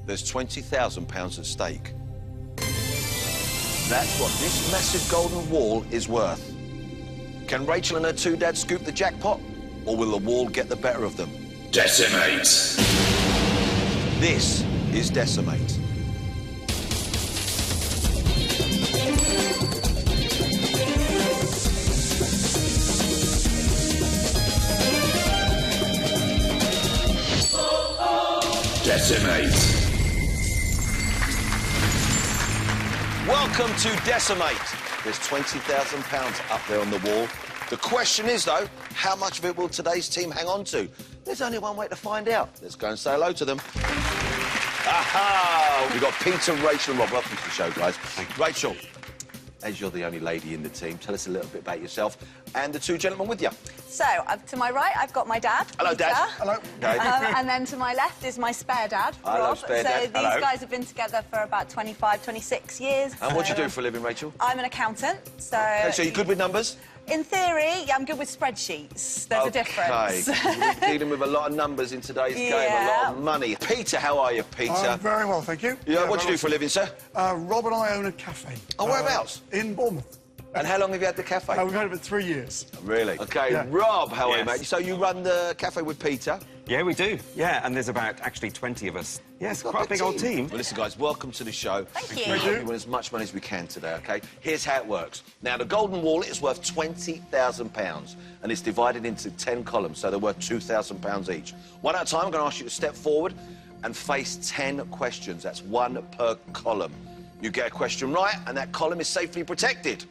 there's £20,000 at stake. That's what this massive golden wall is worth. Can Rachel and her two dads scoop the jackpot, or will the wall get the better of them? Decimate. This is Decimate. Decimate. Welcome to Decimate. There's £20,000 up there on the wall. The question is, though, how much of it will today's team hang on to? There's only one way to find out. Let's go and say hello to them. Aha! We've got Peter, Rachel and Rob. Welcome to the show, guys. Rachel, as you're the only lady in the team, tell us a little bit about yourself and the two gentlemen with you. So, to my right, I've got my dad. Hello, Peter. Dad. Hello. Okay. And then to my left is my spare dad, Hello, Rob. spare dad. So these Hello. guys have been together for about 25, 26 years. And what do you do for a living, Rachel? I'm an accountant, so... Okay, so you're good with numbers? In theory, yeah, I'm good with spreadsheets. There's a difference. Okay, we're dealing with a lot of numbers in today's game, a lot of money. Peter, how are you, Peter? I'm very well, thank you. Yeah, what do you do for a living, sir? Rob and I own a cafe. Oh, whereabouts? In Bournemouth. And how long have you had the cafe? We've had it for 3 years. Really? Okay, Yeah. Rob, how are you, Yes. mate? So you run the cafe with Peter? Yeah, we do. Yeah, and there's about actually 20 of us. Yeah, it's quite a big old team. Well, listen, guys, welcome to the show. Thank you. We hope you win as much money as we can today, OK? Here's how it works. Now, the golden wall is worth £20,000, and it's divided into 10 columns, so they're worth £2,000 each. One at a time, I'm going to ask you to step forward and face 10 questions. That's one per column. You get a question right, and that column is safely protected.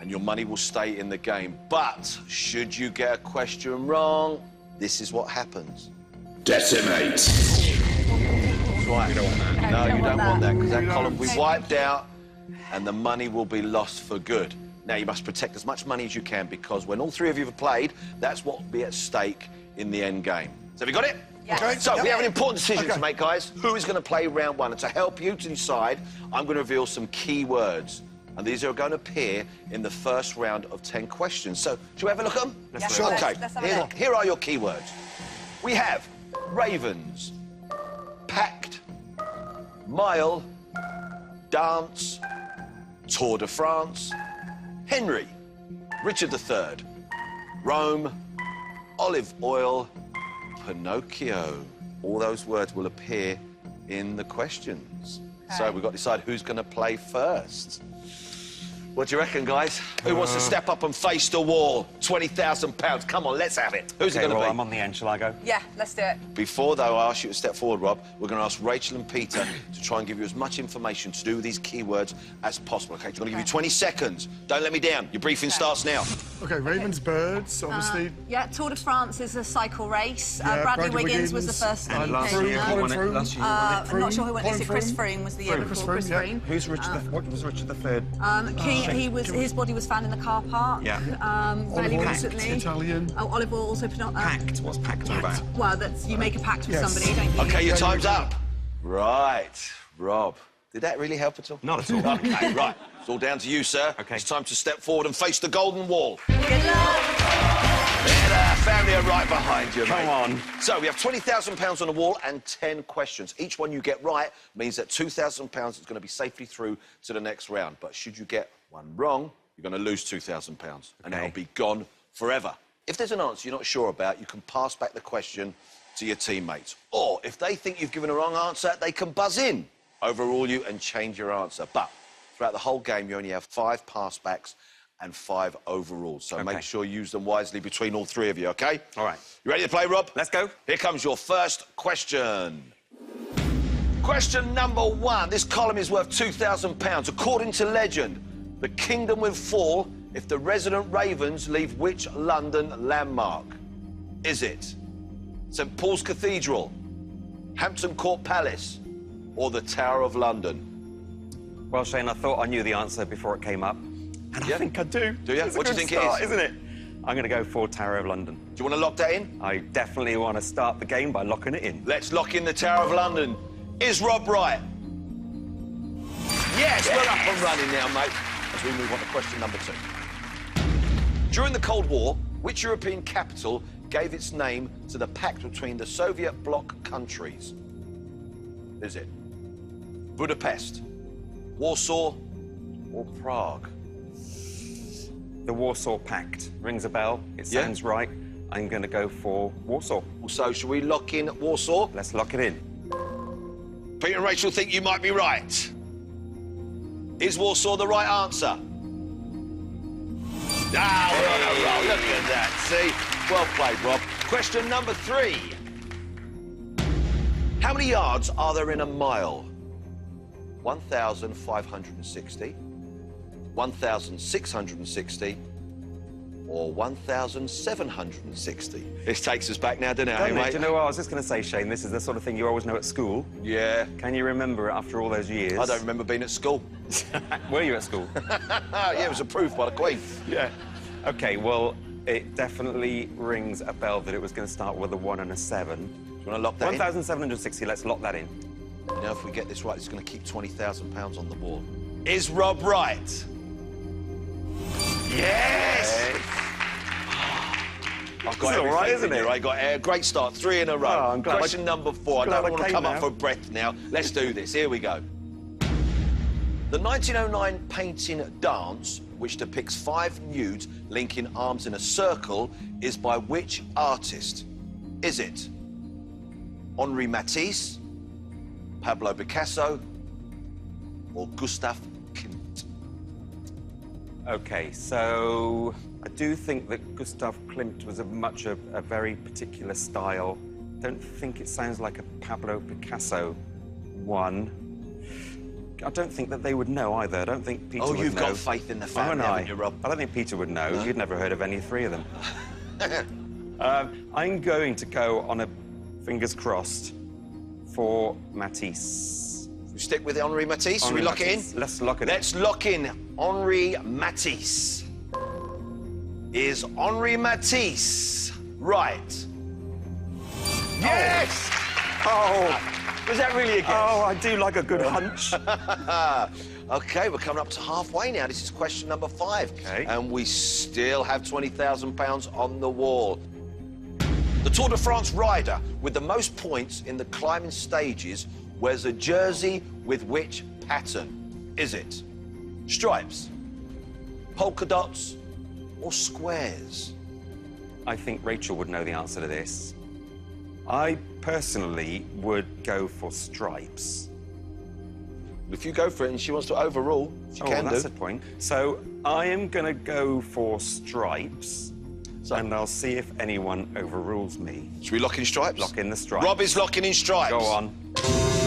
And your money will stay in the game. But should you get a question wrong, this is what happens. Decimate. That's right. You don't want that. No, you don't want that, because that You column will don't. be wiped out and the money will be lost for good. Now, you must protect as much money as you can, because when all three of you have played, that's what will be at stake in the end game. So have you got it? Yes. Okay. So, Yep. we have an important decision Okay. to make, guys. Who is going to play round one? And to help you to decide, I'm going to reveal some key words. And these are going to appear in the first round of 10 questions. So, should we have a look at them? Yes, Sure. Okay, let's have a look. here are your key words. We have ravens, packed, mile, dance, Tour de France, Henry, Richard III, Rome, olive oil, Pinocchio. All those words will appear in the questions. So Okay. we've got to decide who's going to play first. What do you reckon, guys? Who wants to step up and face the wall? £20,000. Come on, let's have it. Who's it Okay, going to well, be? I'm on the end. Shall I go? Yeah, let's do it. Before, though, I ask you to step forward, Rob, we're going to ask Rachel and Peter to try and give you as much information to do with these keywords as possible, OK? I'm going to give you 20 seconds. Don't let me down. Your briefing starts now. Okay, ravens, birds, obviously. Yeah, Tour de France is a cycle race. Yeah, Bradley Bradley Wiggins was the Wiggins. first And last UK year, winner. who won it? Froome. Last year, who won it? I'm not sure who won it. Is it Chris Froome? Froome was the year before? Chris Froome. Who's Richard? What was Richard III? His body was found in the car park. Yeah. Fairly Olive oil, recently. Italian. Oh, olive oil also. Pact. What's Pact all about? Well, that's you make a pact with Yes. somebody, don't you? OK, your Yeah, time's yeah. up. Right. Rob, did that really help at all? Not at all. OK, right. It's all down to you, sir. OK. It's time to step forward and face the golden wall. Good luck. There, family are right behind you, Come mate. on. So, we have £20,000 on the wall and 10 questions. Each one you get right means that £2,000 is going to be safely through to the next round. But should you get one wrong, you're going to lose £2,000 and Okay. it'll be gone forever. If there's an answer you're not sure about, you can pass back the question to your teammates. Or, if they think you've given a wrong answer, they can buzz in, overrule you and change your answer. But throughout the whole game, you only have 5 passbacks and 5 overrules. So make sure you use them wisely between all 3 of you, OK? All right. You ready to play, Rob? Let's go. Here comes your first question. Question number 1. This column is worth £2,000. According to legend, the kingdom will fall if the resident ravens leave which London landmark? Is it St Paul's Cathedral, Hampton Court Palace, or the Tower of London? Well, Shane, I thought I knew the answer before it came up. And Yeah. I think I do. Do you? It's a What do you good think it start, is? Isn't it? I'm going to go for Tower of London. Do you want to lock that in? I definitely want to start the game by locking it in. Let's lock in the Tower of London. Is Rob right? Yes, we're up and running now, mate. As we move on to question number 2. During the Cold War, which European capital gave its name to the pact between the Soviet bloc countries? Is it Budapest, Warsaw, or Prague? The Warsaw Pact rings a bell. It sounds right. I'm going to go for Warsaw. So, should we lock in Warsaw? Let's lock it in. Peter and Rachel think you might be right. Is Warsaw the right answer? Ah, we're on a roll. Look at that. See? Well played, Rob. Question number 3. How many yards are there in a mile? 1,560, 1,660, or 1,760? This takes us back now, doesn't it, Do mate? you know what I was just going to say, Shane? This is the sort of thing you always know at school. Yeah. Can you remember it after all those years? I don't remember being at school. Were you at school? Yeah, it was approved by the Queen. Yeah. OK, well, it definitely rings a bell that it was going to start with a 1 and a 7. Do you want to lock that in? 1,760, let's lock that in. Now, if we get this right, it's going to keep £20,000 on the wall. Is Rob right? Yes! I've got This is all right, everything isn't in it? here. I got a great start, 3 in a row. Oh, I'm glad Question number 4. I glad don't I want to came come up now. for breath now. Let's do this. Here we go. The 1909 painting Dance, which depicts 5 nudes linking arms in a circle, is by which artist? Is it Henri Matisse, Pablo Picasso, or Gustav Klimt? OK, so I do think that Gustav Klimt was a very particular style. Don't think it sounds like a Pablo Picasso one. I don't think that they would know either. I don't think Peter would know. Oh, you've got faith in the family, haven't you, Rob? I don't think Peter would know. You'd never heard of any 3 of them. I'm going to go on a fingers crossed for Matisse. We stick with Henri Matisse. Shall we lock it in? Let's lock it in. Let's lock in Henri Matisse. Is Henri Matisse right? Yes! Oh, Was that really a guess? oh, I do like a good hunch. OK, we're coming up to halfway now. This is question number 5. OK. And we still have £20,000 on the wall. The Tour de France rider with the most points in the climbing stages wears a jersey with which pattern? Is it stripes, polka dots, or squares? I think Rachel would know the answer to this. I personally would go for stripes. If you go for it and she wants to overrule, she can that's do. a point. So I am going to go for stripes, and I'll see if anyone overrules me. Should we lock in stripes? Lock in the stripes. Rob is locking in stripes. Go on.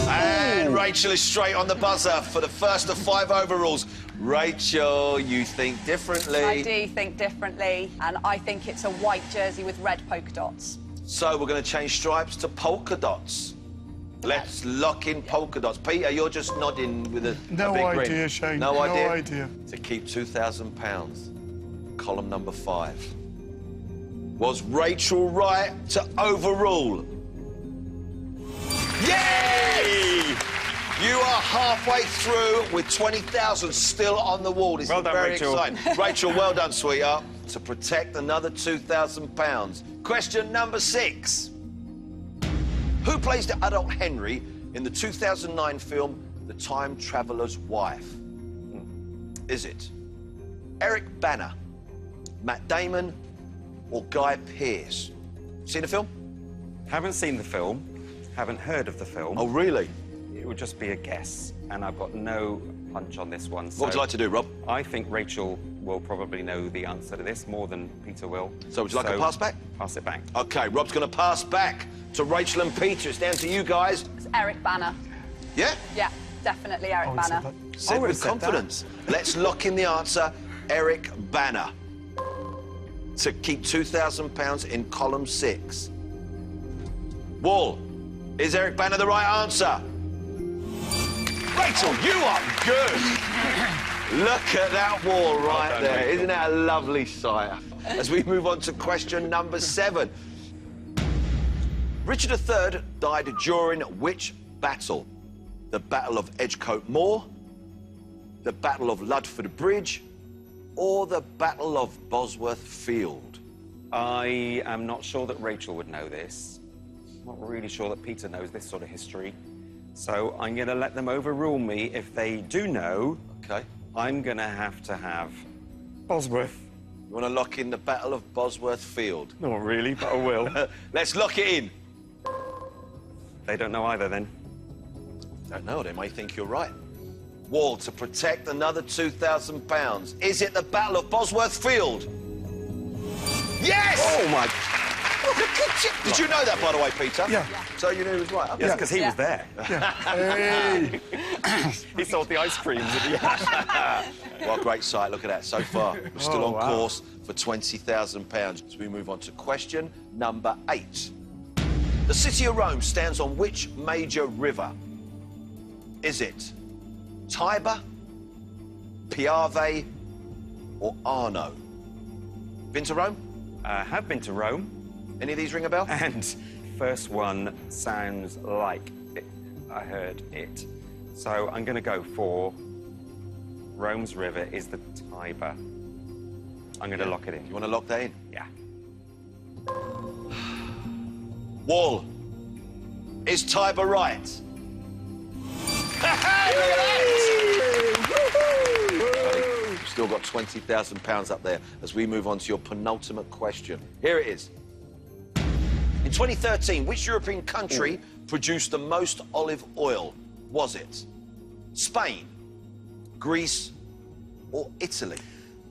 And Rachel is straight on the buzzer for the first of 5 overrules. Rachel, you think differently. I do think differently, and I think it's a white jersey with red polka dots. So we're going to change stripes to polka dots. Let's lock in polka dots. Peter, you're just nodding with a No big idea, grin. Shane. No No idea? idea. To keep £2,000. Column number 5. Was Rachel right to overrule? Yay! You are halfway through with 20,000 still on the wall. This Well is done, very Rachel. exciting. Rachel, well done, sweetheart. To protect another £2,000. Question number 6. Who plays the adult Henry in the 2009 film The Time Traveller's Wife? Is it Eric Bana, Matt Damon, or Guy Pearce? Seen the film? Haven't seen the film, haven't heard of the film. Oh, really? It would just be a guess, and I've got no punch on this one. What would you like to do, Rob? I think Rachel will probably know the answer to this more than Peter will. So would you like a pass back? Pass it back. OK, Rob's going to pass back to Rachel and Peter. It's down to you guys. It's Eric Bana. Yeah? Yeah, definitely Eric I would've said Bana. that. Said would've with said that. confidence. Let's lock in the answer, Eric Bana. To keep £2,000 in column 6. Wall, is Eric Bana the right answer? Rachel, you are good. Look at that wall right done, there. Rachel. Isn't that a lovely sight? As we move on to question number 7. Richard III died during which battle? The Battle of Edgecote Moor, the Battle of Ludford Bridge, or the Battle of Bosworth Field? I am not sure that Rachel would know this. Not really sure that Peter knows this sort of history. So I'm going to let them overrule me. If they do know, OK. I'm going to have Bosworth. You want to lock in the Battle of Bosworth Field? Not really, but I will. Let's lock it in. They don't know either, then. Don't know, they may think you're right. Wall, to protect another £2,000. Is it the Battle of Bosworth Field? Yes! Oh, my... Did you know that, by the way, Peter? Yeah. So you knew he was right? Okay. Yes, because he was there. Hey! He sold the ice creams at the end. What a great sight, look at that. So far, we're still on wow. course for £20,000. So we move on to question number 8. The city of Rome stands on which major river? Is it Tiber, Piave, or Arno? Been to Rome? I have been to Rome, Any of these ring a bell? and first one sounds like it. I heard it. So I'm going to go for Rome's river is the Tiber. I'm going to lock it in. You want to lock that in? Yeah. Wall, is Tiber right? Look at that! You've still got £20,000 up there as we move on to your penultimate question. Here it is. In 2013, which European country produced the most olive oil? Was it Spain, Greece, or Italy?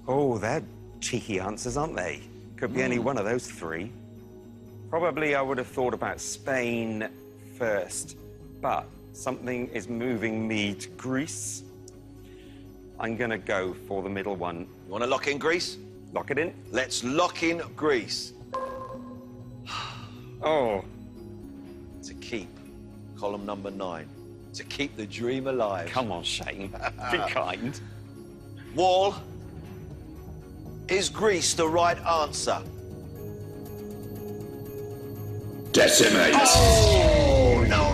Oh, they're cheeky answers, aren't they? Could be any one of those three. Probably I would have thought about Spain first, but something is moving me to Greece. I'm going to go for the middle one. You want to lock in Greece? Lock it in. Let's lock in Greece. Oh, To keep column number 9. To keep the dream alive. come on, Shane. Be kind. Wall, is Greece the right answer? Decimate. Oh, no.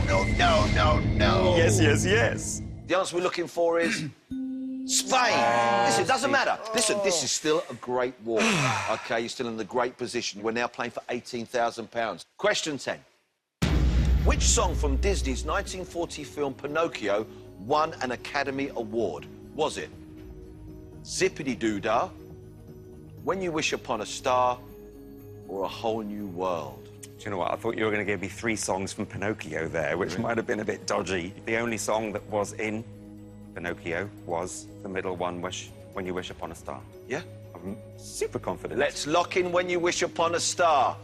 Yes, yes, yes. The answer we're looking for is Spain. Listen, it doesn't matter. Listen, this is still a great war. OK, you're still in the great position. We're now playing for £18,000. Question 10. Which song from Disney's 1940 film Pinocchio won an Academy Award? Was it Zippity-Doo-Dah, When You Wish Upon a Star, or A Whole New World? Do you know what? I thought you were going to give me 3 songs from Pinocchio there, which might have been a bit dodgy. The only song that was in Pinocchio was the middle one, When You Wish Upon a Star. Yeah? I'm super confident. Let's lock in When You Wish Upon a Star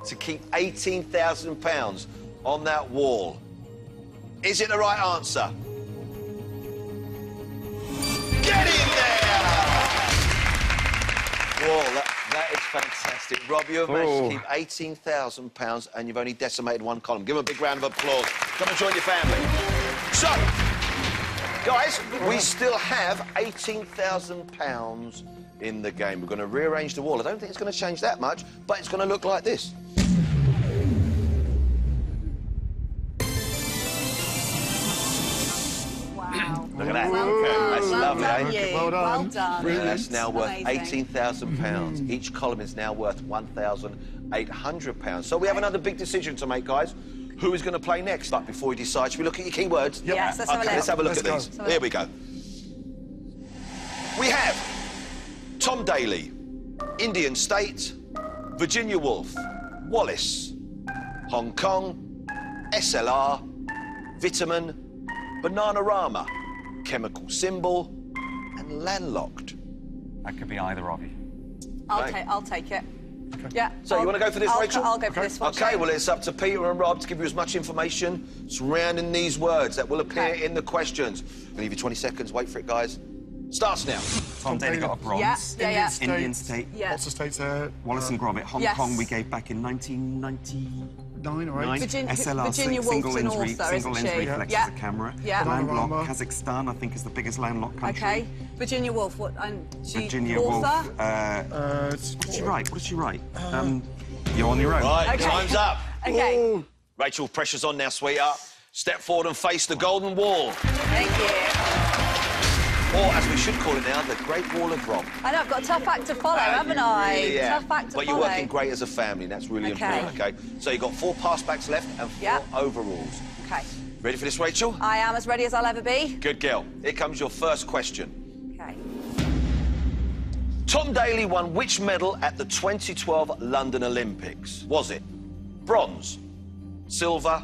to keep £18,000 on that wall. Is it the right answer? Get in there! Wall, that is fantastic. Rob, you have managed to keep £18,000 and you've only decimated one column. Give him a big round of applause. Come and join your family. So, guys, we still have £18,000 in the game. We're going to rearrange the wall. I don't think it's going to change that much, but it's going to look like this. Wow. Look at that. Well done. That's Well lovely, done, eh? you. Well done. Well done. Brilliant. That's now worth Amazing. £18,000. Each column is now worth £1,800. So we have another big decision to make, guys. Who is going to play next? But before we decide, should we look at your keywords? Yep. Yes, let's have a look. Let's have a look Let's at these. go. Here we go. We have Tom Daly, Indian State, Virginia Woolf, Wallace, Hong Kong, SLR, Vitamin, Bananarama, Chemical Symbol, and Landlocked. That could be either of you. I'll take it. Yeah. So you want to go for this, Rachel? I'll go for this one. OK, well, it's up to Peter and Rob to give you as much information surrounding these words that will appear in the questions. I'll give you 20 seconds. Wait for it, guys. Starts now. Tom Daly got a bronze. Yeah. Indian State. Yeah. Lots of states there. Wallace and Gromit. Hong Yes. Kong we gave back in 1999. 9 or 8. SLR, Virginia single Woolf's an lens, author, single isn't lens she? reflex Yeah. as a camera. Yeah. Landlocked, Panorama. Kazakhstan, I think, is the biggest landlocked country. OK. Virginia Woolf. What? And she Virginia Woolf. author? What did she write? What did she write? You're on your own. Right, Okay. time's up. OK. Oh, Rachel, pressure's on now, sweetheart. Step forward and face the golden wall. Thank you. Or, as we should call it now, the Great Wall of Rob. I know, I've got a tough act to follow, haven't I? Really, yeah. Tough act to but follow. you're working great as a family, and that's really important, OK? So you've got 4 passbacks left and 4 overrules. OK. Ready for this, Rachel? I am as ready as I'll ever be. Good girl. Here comes your first question. OK. Tom Daley won which medal at the 2012 London Olympics? Was it bronze, silver,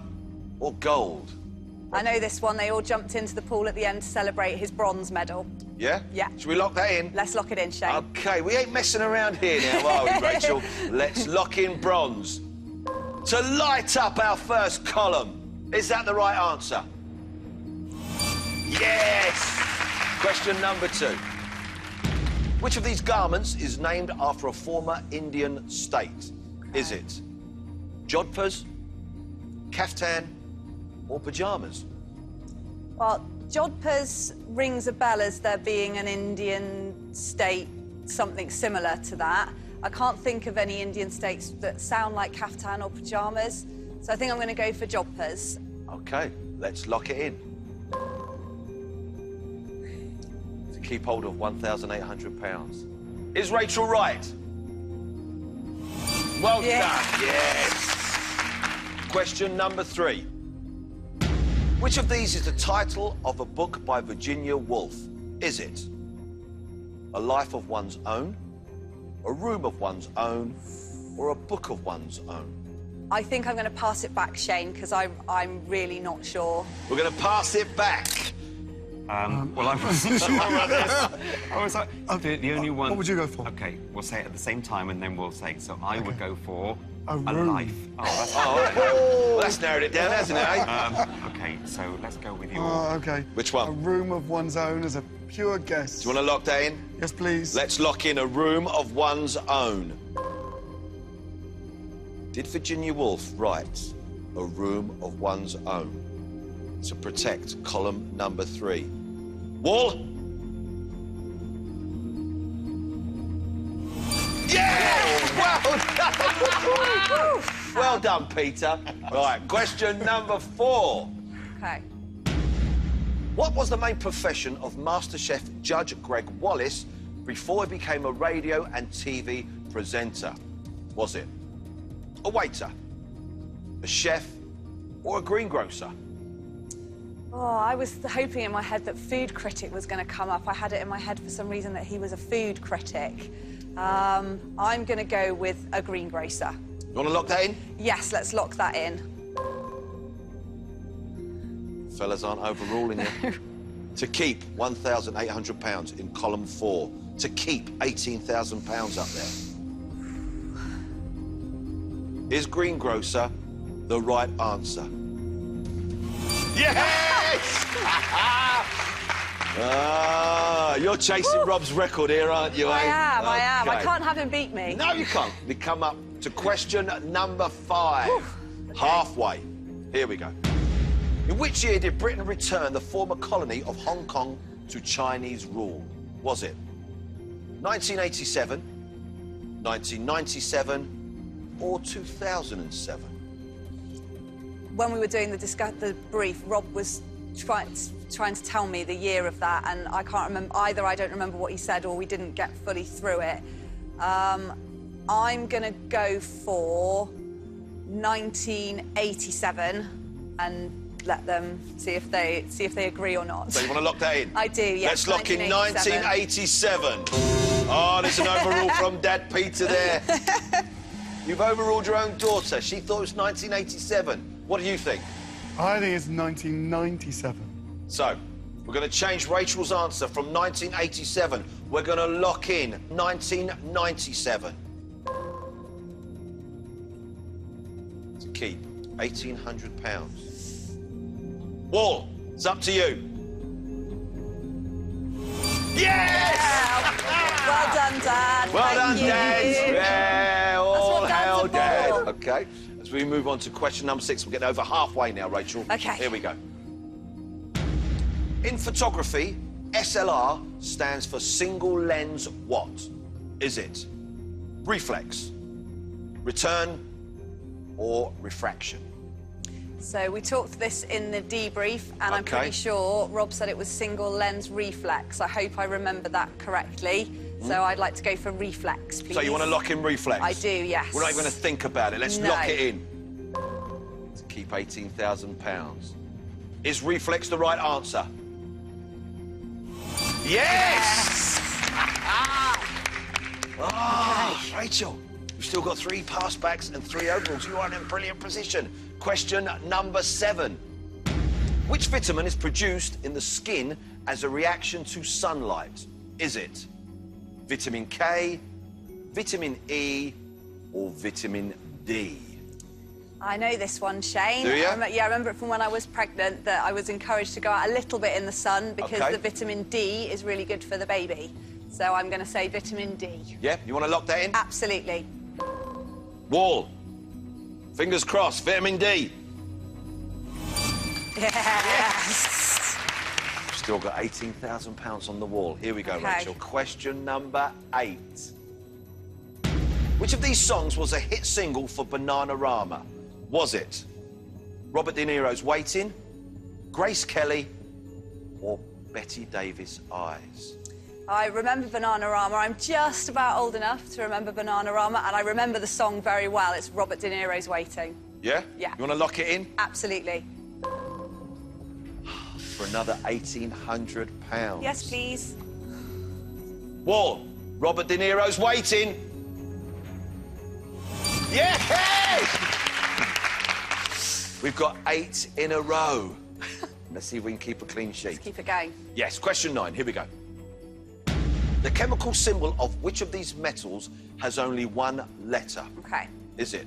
or gold? I know this one. They all jumped into the pool at the end to celebrate his bronze medal. Yeah? Yeah. Should we lock that in? Let's lock it in, Shane. OK, we ain't messing around here now, are we, Rachel? Let's lock in bronze. To light up our first column, is that the right answer? Yes! Question number 2. Which of these garments is named after a former Indian state? Is it jodhpurs, kaftan, or pyjamas? Well, jodhpurs rings a bell as there being an Indian state, something similar to that. I can't think of any Indian states that sound like kaftan or pyjamas, so I think I'm going to go for jodhpurs. OK, let's lock it in. To keep hold of £1,800. Is Rachel right? Well done, yes. Question number 3. Which of these is the title of a book by Virginia Woolf? Is it A Life of One's Own, A Room of One's Own, or A Book of One's Own? I think I'm going to pass it back, Shane, because I'm really not sure. We're going to pass it back. Well, I wasn't sure about this. I was like, the only one... What would you go for? OK, we'll say it at the same time and then we'll say. So I would go for A A room. Life. Oh, that's Well, that's narrowed it down, hasn't it, eh? OK, so let's go with your... Oh, OK. Which one? A room of one's own as a pure guess. Do you want to lock that in? Yes, please. Let's lock in A Room of One's Own. Did Virginia Woolf write A Room of One's Own to protect column number 3? Wall? Yes! Well done! Well done, Peter. Right, question number 4. OK. What was the main profession of MasterChef Judge Greg Wallace before he became a radio and TV presenter? Was it a waiter, a chef, or a greengrocer? Oh, I was hoping in my head that food critic was going to come up. I had it in my head for some reason that he was a food critic. I'm going to go with a greengrocer. You want to lock that in? Yes, let's lock that in. Fellas aren't overruling you. To keep £1,800 in column 4. To keep £18,000 up there. Is greengrocer the right answer? Yes! You're chasing Rob's record here, aren't you, eh? I am. I Okay. can't have him beat me. No, you can't. We come up to question number 5. Okay. Halfway. Here we go. In which year did Britain return the former colony of Hong Kong to Chinese rule? Was it 1987, 1997, or 2007? When we were doing the brief, Rob was trying to tell me the year of that, and I can't remember either. I don't remember what he said, or we didn't get fully through it. I'm gonna go for 1987 and let them see if they agree or not. So you want to lock that in? I do, yes. Let's lock in 1987. Oh, there's an overrule from Dad Peter there. You've overruled your own daughter. She thought it was 1987. What do you think? I think it's 1997. So, we're going to change Rachel's answer from 1987. We're going to lock in 1997. To keep £1,800. Wall, it's up to you. Yes! Well done, Dad. Well done, Thank you. Dad. Yeah, all what Dad's hail, for. Dad. OK, as we move on to question number 6, we're getting over halfway now, Rachel. OK. Here we go. In photography, SLR stands for single lens what? Is it reflex, return, or refraction? So we talked this in the debrief, and I'm pretty sure Rob said it was single lens reflex. I hope I remember that correctly. So I'd like to go for reflex, please. So you want to lock in reflex? I do, yes. We're not even going to think about it. Let's No. lock it in. To keep £18,000. Is reflex the right answer? Yes! Rachel, you've still got 3 passbacks and 3 overalls. You are in a brilliant position. Question number 7. Which vitamin is produced in the skin as a reaction to sunlight? Is it vitamin K, vitamin E, or vitamin D? I know this one, Shane. Do you? Yeah, I remember it from when I was pregnant, that I was encouraged to go out a little bit in the sun because Okay. the vitamin D is really good for the baby. So I'm going to say vitamin D. Yeah, you want to lock that in? Absolutely. Wall. Fingers crossed, vitamin D. Yes. Still got £18,000 on the wall. Here we go, Okay. Rachel. Question number 8. Which of these songs was a hit single for Bananarama? Was it Robert De Niro's Waiting, Grace Kelly, or Betty Davis' Eyes? I remember Bananarama. I'm just about old enough to remember Bananarama, and I remember the song very well. It's Robert De Niro's Waiting. Yeah? Yeah. You want to lock it in? Absolutely. For another £1,800. Yes, please. Wall. Robert De Niro's Waiting. Yes! We've got 8 in a row. Let's see if we can keep a clean sheet. Let's keep it going. Yes, question 9. Here we go. The chemical symbol of which of these metals has only one letter? Okay. Is it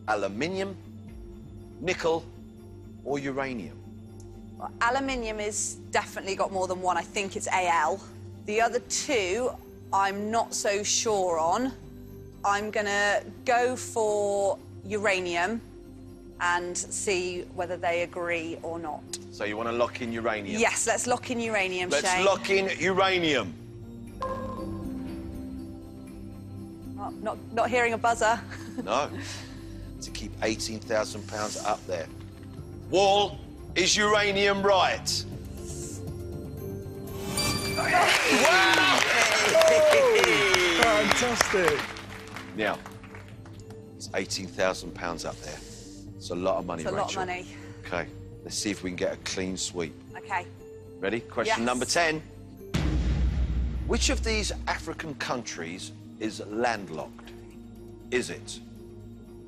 aluminium, nickel, or uranium? Well, aluminium is definitely got more than one. I think it's Al. The other 2, I'm not so sure on. I'm gonna go for uranium and see whether they agree or not. So you want to lock in uranium? Yes, let's lock in uranium, Let's Shane. lock in uranium. Oh, not hearing a buzzer. No. To keep £18,000 up there. Wall, is uranium right? Wow! Fantastic. Now, it's £18,000 up there. It's a lot of money, It's a Rachel. lot of money. OK, let's see if we can get a clean sweep. Okay. Ready? Question Yes. number 10. Which of these African countries is landlocked? Is it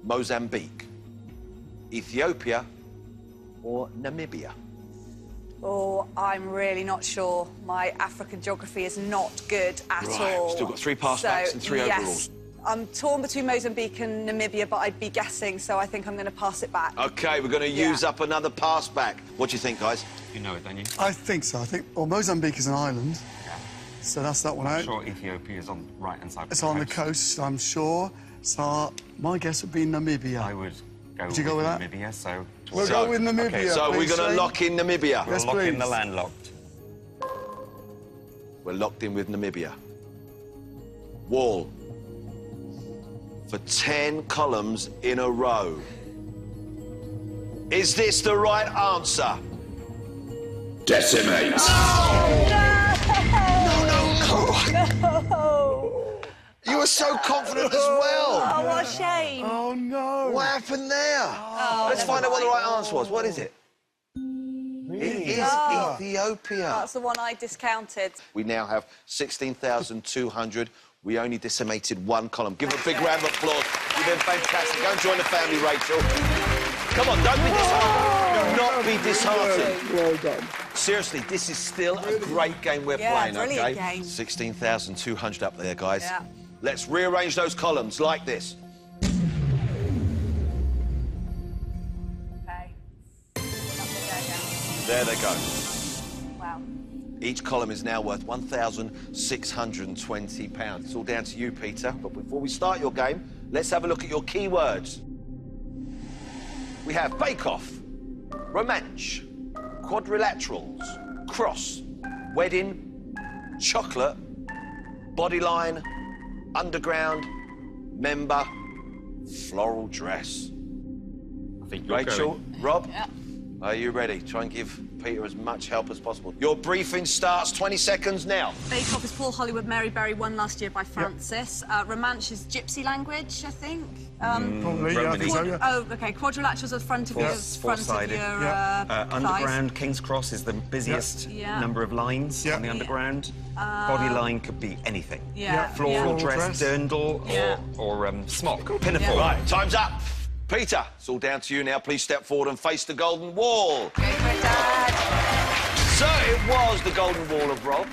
Mozambique, Ethiopia, or Namibia? Oh, I'm really not sure. My African geography is not good at Right, all. still got 3 passbacks and 3 yes. overalls. I'm torn between Mozambique and Namibia, but I'd be guessing, so I think I'm going to pass it back. OK, we're going to use up another pass back. What do you think, guys? You know it, don't you? I think so. Well, Mozambique is an island, so that's that one out. I'm sure Ethiopia is on the right-hand side of It's the on the coast, I'm sure. So my guess would be Namibia. I would go Would you go with that? Namibia, so... We'll go with Namibia. okay, So we're please, going to Shane. lock in Namibia. Yes, We'll lock in the please. landlocked. We're locked in with Namibia. Wall. For 10 columns in a row. Is this the right answer? Decimate. Oh, You were so confident as well. oh, what a shame. Oh, no. What happened there? Let's find out what the right answer was. What is it? It is Ethiopia. That's the one I discounted. We now have 16,200. We only decimated 1 column. Give them a big round of applause. You've been fantastic. Go and join the family, Rachel. Come on, don't be disheartened. Do not be disheartened. Well done. Seriously, this is still a great game we're Yeah, playing, brilliant OK? game. 16,200 up there, guys. Yeah. Let's rearrange those columns like this. Okay. Up we go again. There they go. Wow. Each column is now worth £1,620. It's all down to you, Peter. But before we start your game, let's have a look at your keywords. We have bake-off, romance, quadrilaterals, cross, wedding, chocolate, bodyline, underground, member, floral dress. think you're Rachel, going. Rob, Yeah. are you ready? Try and give Peter as much help as possible. Your briefing starts 20 seconds now. Bake Off is Paul Hollywood, Mary Berry, won last year by Francis. Romanche is gypsy language, I think. Probably, yeah, I think so, yeah. Oh, OK. Quadrilaterals are the front of your... Four-sided. thighs. Underground, King's Cross is the busiest Yeah. number of lines Yeah. on the underground. Bodyline could be anything. Yeah. Floral yeah. dress, dirndl, Yeah. or smock, pinafore. Yeah. Right, time's up. Peter, it's all down to you now. Please step forward and face the golden wall. Go for it, Dad. So it was the golden wall of Rob,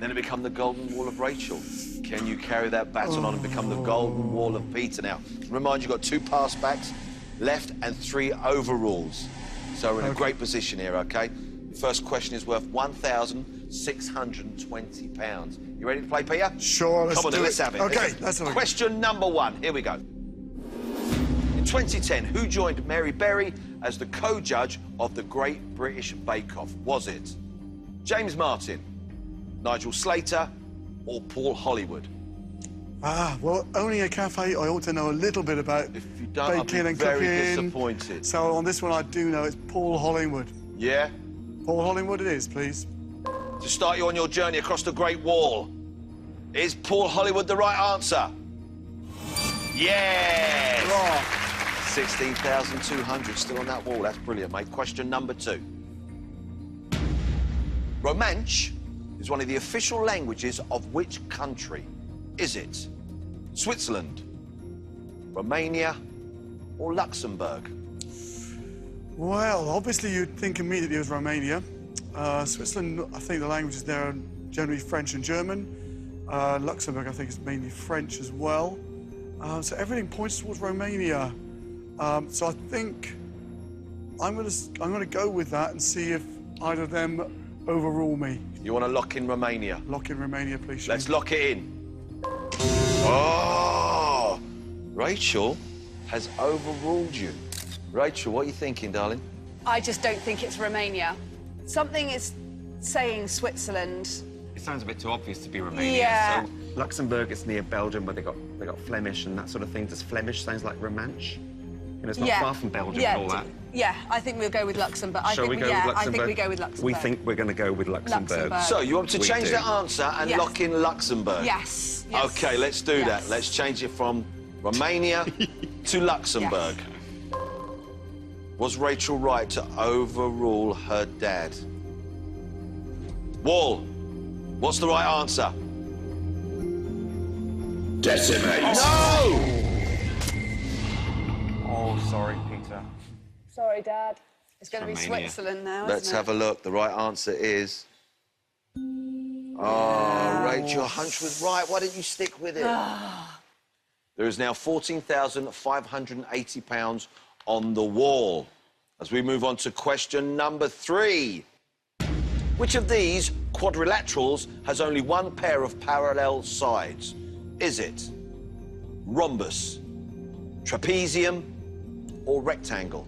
then it became the golden wall of Rachel. Can you carry that baton on and become the golden wall of Peter now? Remind you, you've got 2 pass backs left and 3 overrules. So we're in a great position here, OK? The first question is worth £1,620. You ready to play, Peter? Sure, let's Come on, do then, it. let's have it. OK, let's have it. Question number 1, here we go. In 2010, who joined Mary Berry as the co-judge of the Great British Bake Off? Was it James Martin, Nigel Slater, or Paul Hollywood? Well, owning a cafe, I ought to know a little bit about If you don't, I'll baking be and very cooking. disappointed. So on this one, I do know it's Paul Hollywood. Yeah? Paul Hollywood it is, please. To start you on your journey across the Great Wall, is Paul Hollywood the right answer? Yes! Oh, 16,200 still on that wall. That's brilliant, mate. Question number 2. Romanche is one of the official languages of which country? Is it Switzerland, Romania, or Luxembourg? well, obviously you'd think immediately it was Romania. Switzerland, I think the languages there are generally French and German. Luxembourg, I think, is mainly French as well. So everything points towards Romania. So I think I'm gonna go with that and see if either of them overrule me. You want to lock in Romania? Lock in Romania, please. Shane. Let's lock it in. Oh! Rachel has overruled you. Rachel, what are you thinking, darling? I just don't think it's Romania. Something is saying Switzerland. It sounds a bit too obvious to be Romania. Yeah. So Luxembourg is near Belgium, where they got Flemish and that sort of thing. Does Flemish sounds like Romanche? You know, it's not far from Belgium and all that. Yeah, I think we'll go with Luxembourg. Shall we go with Luxembourg? I think we go with Luxembourg. We think we're going to go with Luxembourg. Luxembourg. So, you want to We change do. that answer and Yes. lock in Luxembourg? Yes. Yes. OK, let's do that. Yes. Let's change it from Romania to Luxembourg. Was Rachel right to overrule her dad? Wall, what's the right answer? Decimate. No! Oh, sorry, Peter. Sorry, Dad. It's going to be Romania. Switzerland now, Let's isn't it? have a look. The right answer is... Oh, Rachel, your hunch was right. Why didn't you stick with it? There is now £14,580 on the wall. As we move on to question number 3. Which of these quadrilaterals has only one pair of parallel sides? Is it rhombus, trapezium, or rectangle?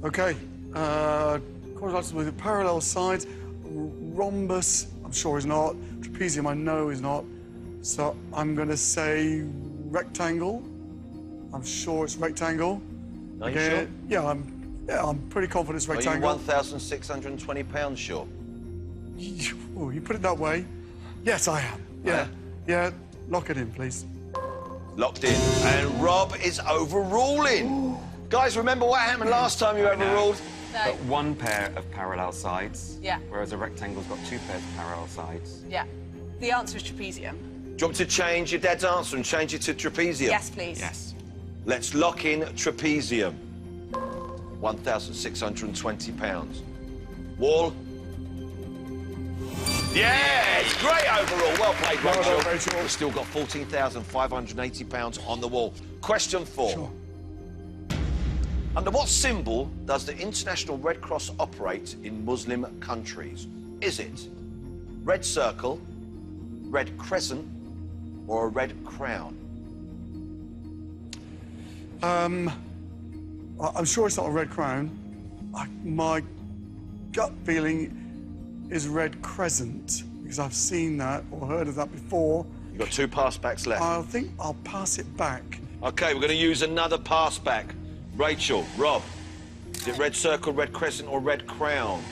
Okay. Quadrilaterals with parallel sides. Rhombus, I'm sure is not. Trapezium, I know is not. So I'm going to say rectangle. I'm sure it's rectangle. Are you sure? Yeah, I'm pretty confident it's rectangle. Are you £1,620 sure? Oh, you put it that way. Yes, I am. Yeah. Yeah, lock it in, please. Locked in. And Rob is overruling. Guys, remember what happened last time you overruled? No. Got one pair of parallel sides. Yeah. Whereas a rectangle's got 2 pairs of parallel sides. Yeah. The answer is trapezium. Do you want me to change your dad's answer and change it to trapezium? Yes, please. Yes. Let's lock in trapezium. £1,620. Wall? Yes! Great overall. Well played, Rachel. Well done, Rachel. We've still got £14,580 on the wall. Question 4. Sure. Under what symbol does the International Red Cross operate in Muslim countries? Is it red circle, red crescent, or a red crown? I'm sure it's not a red crown. My gut feeling is red crescent, because I've seen that or heard of that before. You've got 2 pass backs left. I think I'll pass it back. OK, we're going to use another pass back. Rachel, Rob, is it red circle, red crescent, or red crown?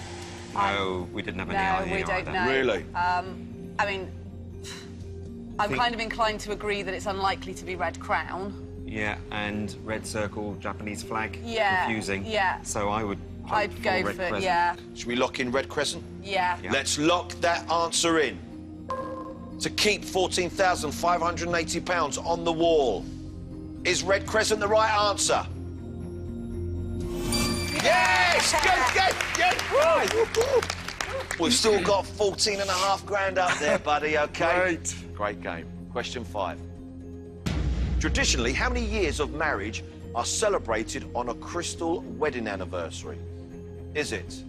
No, we didn't have any No, idea. we don't either. know. Really? I mean, I'm kind of inclined to agree that it's unlikely to be red crown. Yeah, and red circle, Japanese flag. Yeah, Confusing. yeah. So I would hope I'd for go red for, crescent. yeah. Should we lock in red crescent? Yeah. Yeah. Let's lock that answer in. To keep £14,580 on the wall. Is red crescent the right answer? Yes! Good. Right. We've still got 14.5 grand up there, buddy, OK? Great game. Question 5. Traditionally, how many years of marriage are celebrated on a crystal wedding anniversary? Is it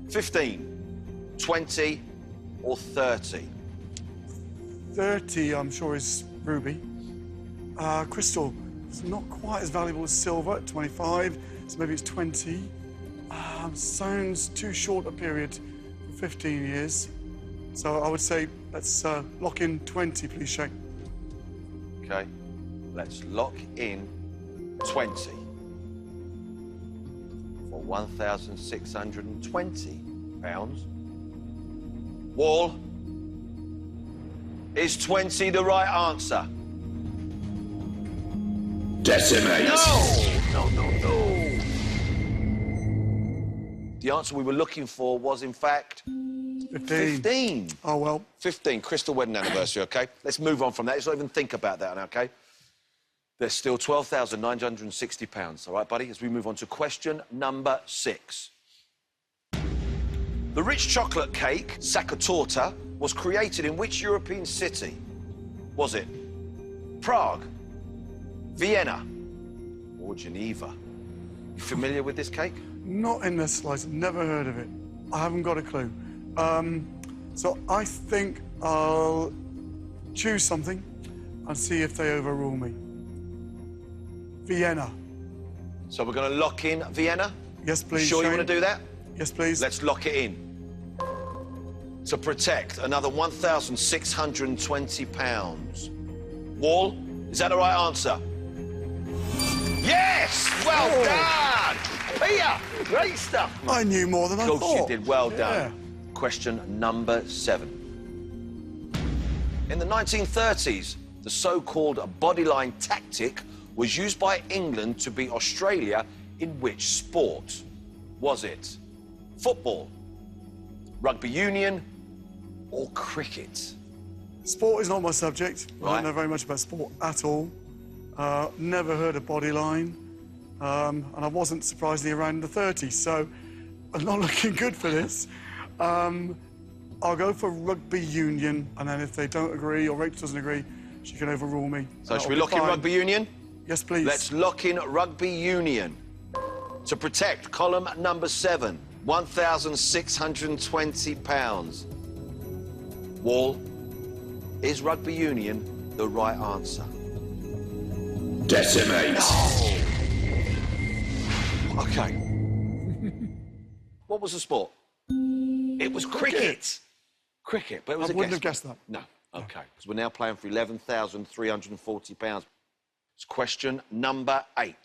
15, 20, or 30? 30, I'm sure, is ruby. Crystal is not quite as valuable as silver at 25, so maybe it's 20. Sounds too short a period for 15 years. So I would say let's lock in 20, please, Shane. OK. Let's lock in 20 for £1,620. Wall, is 20 the right answer? Decimate. No! The answer we were looking for was, in fact, 15. Oh, well. 15, crystal wedding anniversary, OK? Let's move on from that. Let's not even think about that now, OK? There's still £12,960, all right, buddy? As we move on to question number 6. The rich chocolate cake, Sakatorta, was created in which European city? Was it Prague, Vienna, or Geneva? You familiar with this cake? Not in the slightest. Never heard of it. I haven't got a clue. So I think I'll choose something and see if they overrule me. Vienna. So we're going to lock in Vienna? Yes, please. Sure you Shane? want to do that? Yes, please. Let's lock it in. To protect another £1,620. Wall, is that the right answer? Yes! Well done! Peter, great stuff. I knew more than I Of thought. course you did. Well Yeah. done. Question number 7. In the 1930s, the so-called bodyline tactic was used by England to beat Australia in which sport? Was it football, rugby union, or cricket? Sport is not my subject. I Right. don't know very much about sport at all. Never heard of Bodyline. And I wasn't surprisingly around the 30s, so I'm not looking good for this. I'll go for rugby union, and then if they don't agree or Rachel doesn't agree, she can overrule me. So should we lock in rugby union? Yes, please. Let's lock in rugby union. To protect column number 7, £1,620. Wall, is rugby union the right answer? Decimate. OK. What was the sport? It was cricket. Cricket, but it was I a wouldn't guess. have guessed that. No, OK. Because we're now playing for £11,340. It's question number 8.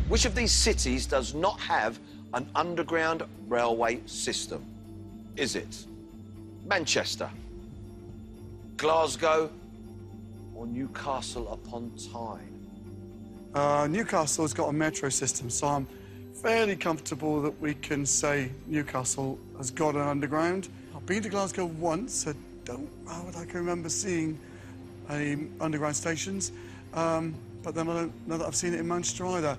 Which of these cities does not have an underground railway system? Is it Manchester, Glasgow, or Newcastle upon Tyne? Newcastle's got a metro system, so I'm fairly comfortable that we can say Newcastle has got an underground. I've been to Glasgow once. I don't know what I can remember seeing any underground stations, but then I don't know that I've seen it in Manchester either.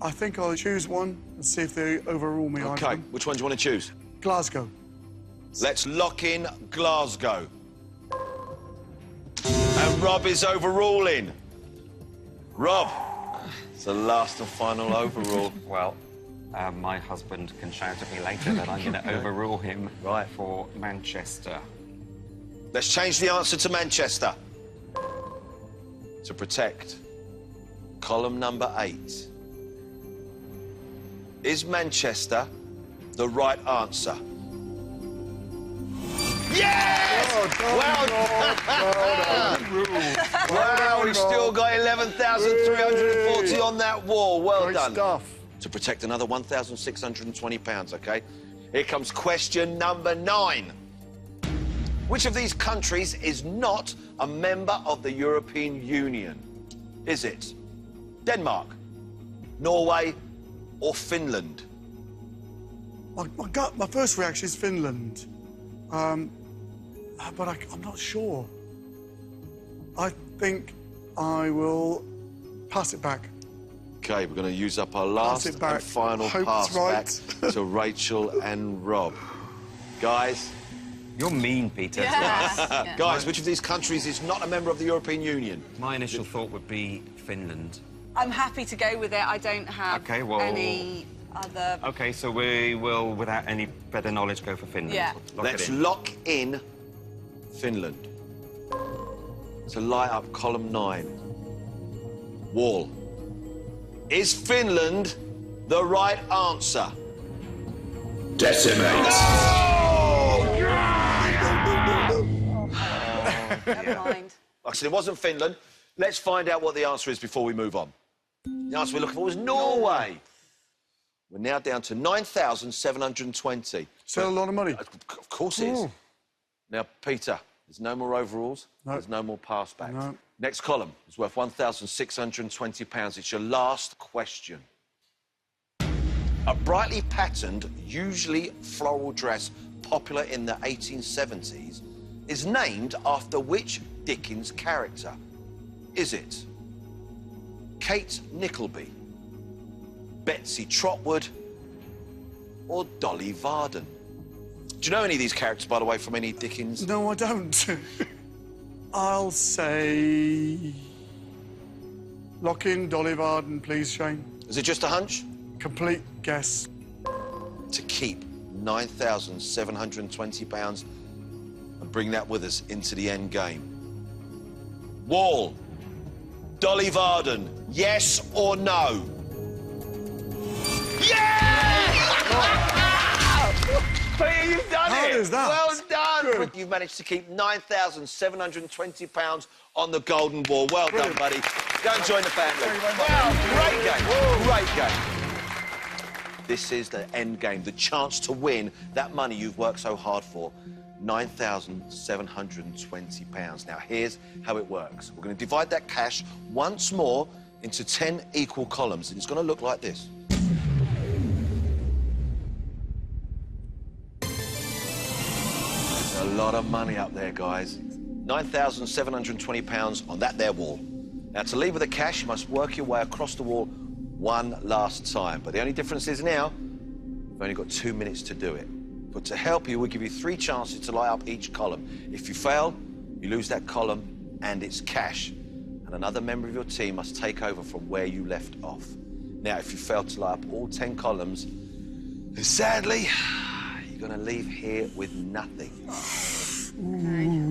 I think I'll choose one and see if they overrule me. OK, which one do you want to choose? Glasgow. Let's lock in Glasgow. And Rob is overruling. Rob, it's the last and final overrule. Well, my husband can shout at me later that I'm going to overrule him for Manchester. Let's change the answer to Manchester. To protect column number 8. Is Manchester the right answer? Yes! Well done! Wow, we've still got 1,340 on that wall. Well Great done. stuff. To protect another £1,620, OK? Here comes question number 9. Which of these countries is not a member of the European Union? Is it Denmark, Norway, or Finland? My first reaction is Finland. But I'm not sure. I think I will pass it back. OK, we're going to use up our last it back. and final Hope pass it's right. back to Rachel and Rob. Guys, You're mean, Peter. Yeah. guys, which of these countries is not a member of the European Union? My initial thought would be Finland. I'm happy to go with it. I don't have Okay, well- any other... OK, so we will, without any better knowledge, go for Finland. Yeah. Lock it Let's in. lock in Finland. To light up column 9. Wall. Is Finland the right answer? Decimate. Never mind. Like I said, it wasn't Finland. Let's find out what the answer is before we move on. The answer we're looking for was Norway. We're now down to 9,720. Still a lot of money. Of course it is. Ooh. Now, Peter, there's no more overalls. No. There's no more pass backs. No. Next column is worth £1,620. It's your last question. A brightly patterned, usually floral dress popular in the 1870s is named after which Dickens character? Is it Kate Nickleby, Betsy Trotwood, or Dolly Varden? Do you know any of these characters, by the way, from any Dickens? No, I don't. I'll say... Lock in Dolly Varden, please, Shane. Is it just a hunch? Complete guess. To keep £9,720 and bring that with us into the end game. Wall, Dolly Varden, yes or no? Yeah! Peter, you've done How it! is that? Well done! Good. You've managed to keep £9,720 on the golden wall. Well done, buddy. Go and join the family. Thank you very much. Wow, great game. Great game. This is the end game, the chance to win that money you've worked so hard for. £9,720. Now, here's how it works. We're going to divide that cash once more into 10 equal columns, and it's going to look like this. There's a lot of money up there, guys. £9,720 on that there wall. Now, to leave with the cash, you must work your way across the wall one last time. But the only difference is now, you've only got 2 minutes to do it. But to help you, we'll give you 3 chances to light up each column. If you fail, you lose that column and it's cash. And another member of your team must take over from where you left off. Now, if you fail to light up all 10 columns, then sadly, you're going to leave here with nothing.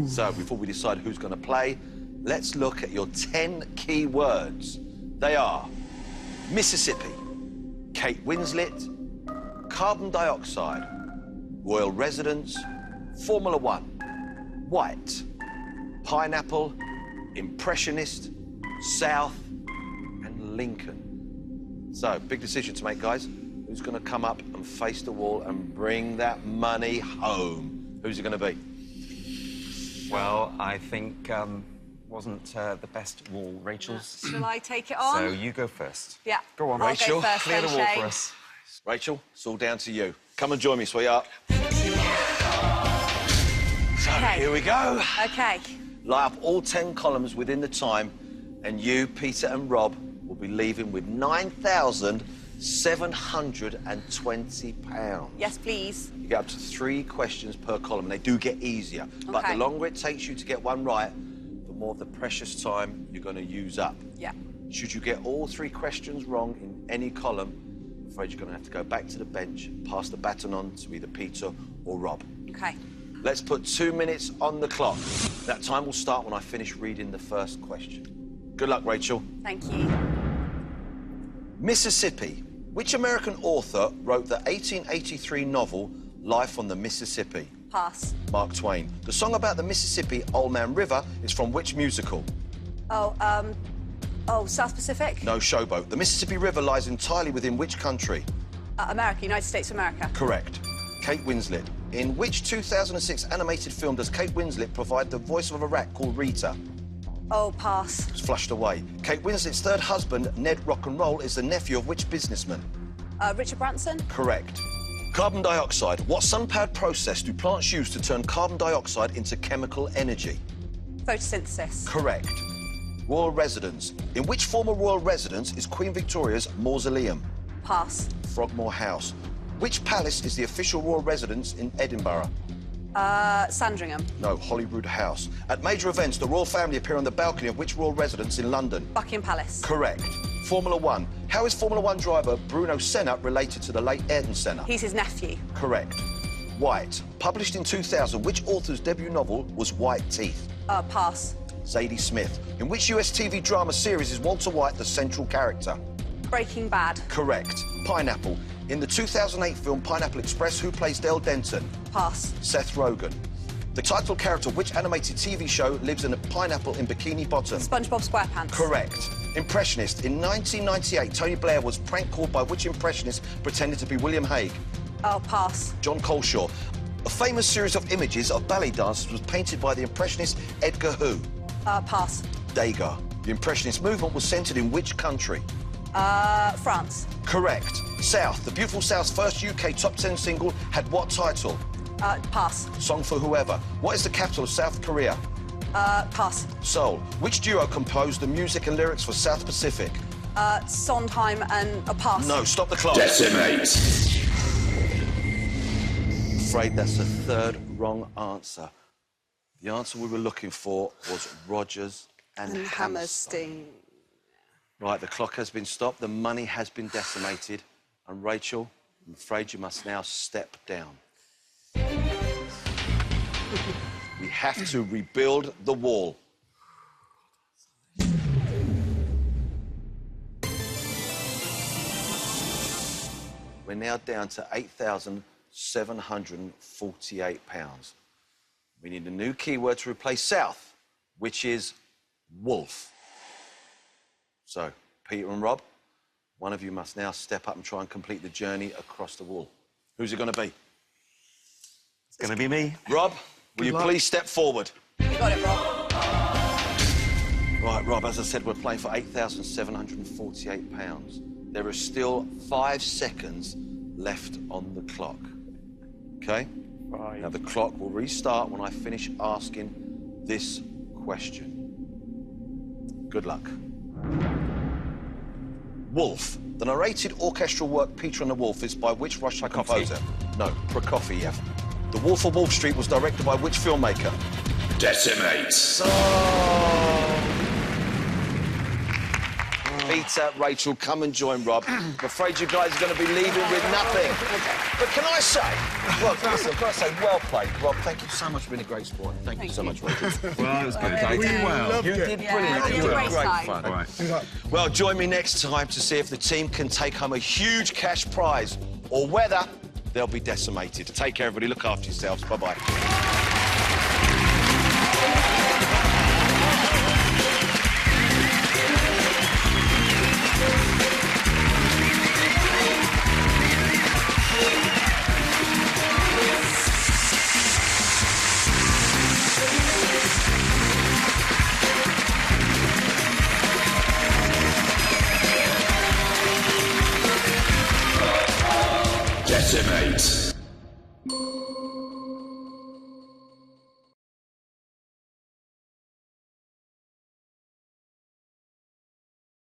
So, before we decide who's going to play, let's look at your 10 key words. They are Mississippi, Kate Winslet, carbon dioxide, royal residence, Formula One, white, pineapple, impressionist, South, and Lincoln. So, big decision to make, guys. Who's going to come up and face the wall and bring that money home? Who's it going to be? Well, I think wasn't the best wall Rachel's. Shall I take it on? So you go first. Yeah. Go on, I'll Rachel. go first Clear the then, wall Shane. for us. Rachel, it's all down to you. Come and join me, sweetheart. So, Okay. here we go. OK. Light up all 10 columns within the time, and you, Peter and Rob, will be leaving with £9,720. Yes, please. You get up to 3 questions per column, and they do get easier. But the Okay. longer it takes you to get one right, the more of the precious time you're going to use up. Yeah. Should you get all 3 questions wrong in any column, I'm afraid you're going to have to go back to the bench, pass the baton on to either Peter or Rob. OK. Let's put 2 minutes on the clock. That time will start when I finish reading the first question. Good luck, Rachel. Thank you. Mississippi. Which American author wrote the 1883 novel Life on the Mississippi? Pass. Mark Twain. The song about the Mississippi Old Man River is from which musical? Oh, Oh, South Pacific? No, showboat. The Mississippi River lies entirely within which country? America, United States of America. Correct. Kate Winslet. In which 2006 animated film does Kate Winslet provide the voice of a rat called Rita? Oh, pass. It's flushed away. Kate Winslet's third husband, Ned Rock'n'Roll, is the nephew of which businessman? Richard Branson? Correct. Carbon dioxide. What sun-powered process do plants use to turn carbon dioxide into chemical energy? Photosynthesis. Correct. Royal residence. In which former royal residence is Queen Victoria's mausoleum? Pass. Frogmore House. Which palace is the official royal residence in Edinburgh? Sandringham. No, Holyrood House. At major events, the royal family appear on the balcony of which royal residence in London? Buckingham Palace. Correct. Formula One. How is Formula One driver Bruno Senna related to the late Ayrton Senna? He's his nephew. Correct. White. Published in 2000, which author's debut novel was White Teeth? Pass. Zadie Smith. In which US TV drama series is Walter White the central character? Breaking Bad. Correct. Pineapple. In the 2008 film Pineapple Express, who plays Dale Denton? Pass. Seth Rogen. The title character of which animated TV show lives in a pineapple in Bikini Bottom? SpongeBob SquarePants. Correct. Impressionist. In 1998, Tony Blair was prank called by which impressionist pretended to be William Hague? Oh, pass. John Coleshaw. A famous series of images of ballet dancers was painted by the impressionist Edgar who? Pass. Degas. The impressionist movement was centred in which country? France. Correct. South. The Beautiful South's first UK top 10 single had what title? Pass. Song for Whoever. What is the capital of South Korea? Pass. Seoul. Which duo composed the music and lyrics for South Pacific? Sondheim and a pass. No, stop the clock. Decimate. Afraid that's the third wrong answer. The answer we were looking for was Rogers and Hammerstein. Right, the clock has been stopped, the money has been decimated, and Rachel, I'm afraid you must now step down. We have to rebuild the wall. We're now down to £8,748. We need a new keyword to replace South, which is wolf. So, Peter and Rob, one of you must now step up and try and complete the journey across the wall. Who's it going to be? It's going to be me. Rob, will you please step forward? You got it, Rob. Right, Rob, as I said, we're playing for £8,748. There are still 5 seconds left on the clock. OK? Right. Now, the clock will restart when I finish asking this question. Good luck. Wolf. The narrated orchestral work Peter and the Wolf is by which Russian composer? No, Prokofiev. The Wolf of Wall Street was directed by which filmmaker? Decimate. Peter, Rachel, come and join Rob. I'm afraid you guys are going to be leaving with nothing. But can I say, well, listen, can I say, well played, Rob. Thank you so much for being a great sport. Thank you so much, Rachel. Well, it was good. We loved You it. did Yeah, brilliant. we had You a were great time. fun. Right. Well, join me next time to see if the team can take home a huge cash prize or whether they'll be decimated. Take care, everybody. Look after yourselves. Bye-bye.